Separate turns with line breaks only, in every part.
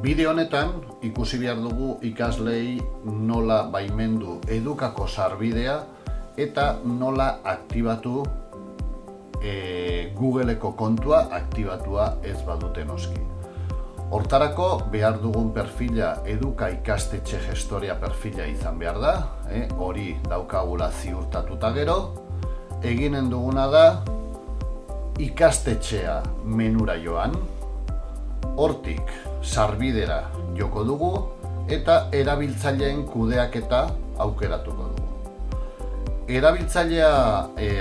Bideo honetan ikusi behar dugu ikaslei nola baimendu edukako sarbidea eta nola aktibatu Googleeko kontua aktibatua ez badute noski. Hortarako behar dugun perfila eduka ikastetxe gestoria perfila izan behar da, hori daukagula ziurtatuta gero. Eginen duguna da ikastetxea menura joan, hortik sarbidera joko dugu eta erabiltzaileen kudeaketa aukeratuko dugu. Erabiltzailea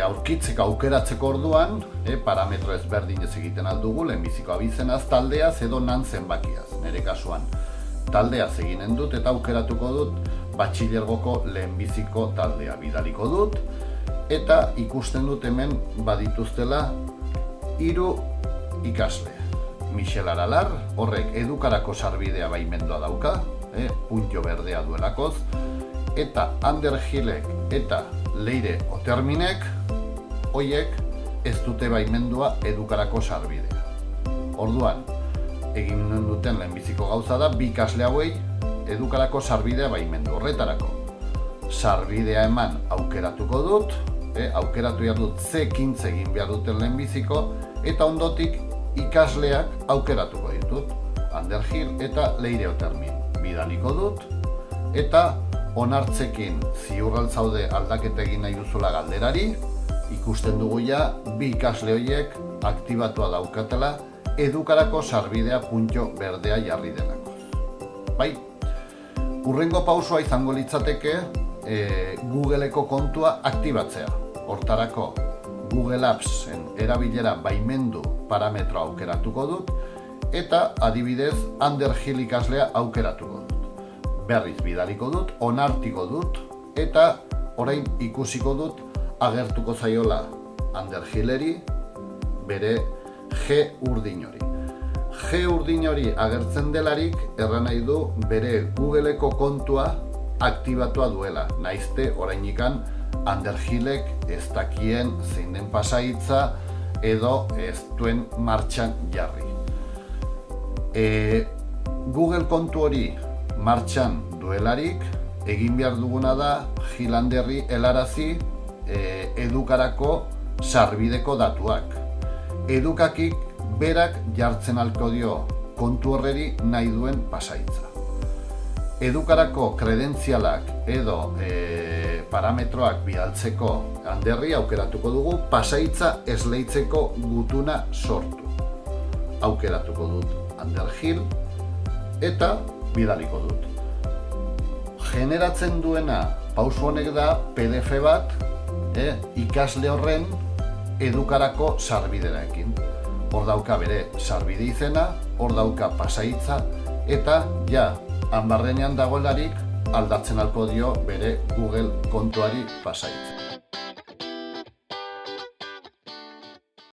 aurkitzeko aukeratzeko orduan, parametro ezberdinez egiten aldugu, lehenbiziko abizenaz, taldeaz edo nan zenbakiaz. Nire kasuan taldeaz eginen dut eta aukeratuko dut batxilergoko lehenbiziko taldea bidaliko dut. Eta ikusten dut hemen badituztela 3 ikasle. Michel Aralar, horrek edukarako sarbidea baimendua dauka, puntio berdea duelakoz, eta Ander Gilek eta Leire Oterminek, hoiek ez dute baimendua edukarako sarbidea. Orduan, egin duten lehenbiziko gauza da, 2 ikasle hauei edukarako sarbidea baimendu. Horretarako, sarbidea eman aukeratuko dut, aukeratu behar dut ze ekintza egin behar duten lehenbiziko, eta ondotik ikasleak aukeratuko ditut, Ander Gil eta Leire Otermin. Bidaliko dut, eta onartzekin ziurraltzaude aldaketa egin nahi duzula galderari, ikusten dugu ja 2 ikasle horiek aktibatua daukatela edukarako sarbidea puntio berdea jarri delako. Bai, hurrengo pausua izango litzateke Googleeko kontua aktibatzea. Hortarako Google Appsen erabilera baimendu parametro aukeratuko dut eta adibidez Ander Gil ikaslea aukeratuko dut. Berriz bidaliko dut, onartiko dut eta orain ikusiko dut agertuko zaiola Ander Gileri bere G urdin hori. G urdin hori agertzen delarik erran nahi du bere Googleeko kontua aktibatua duela, naizte orainikan Ander Gilek ez dakien zein den pasaitza edo ez duen martxan jarri. Google kontu hori martxan duelarik, egin behar duguna da Gil Anderri helarazi edukarako sarbideko datuak. Edukakik berak jartzen alko dio kontu horreri nahi duen pasaitza. Edukarako kredentzialak edo parametroak bidaltzeko Anderri aukeratuko dugu pasaitza esleitzeko gutuna sortu. Aukeratuko dut Ander Gil eta bidaliko dut. Generatzen duena pausu honek da PDF bat ikasle horren edukarako sarbideraekin. Hor dauka bere sarbide izena, hor dauka pasaitza eta ja hanbarrenean dagoelarik aldatzen alko dio bere Google kontuari pasaitza.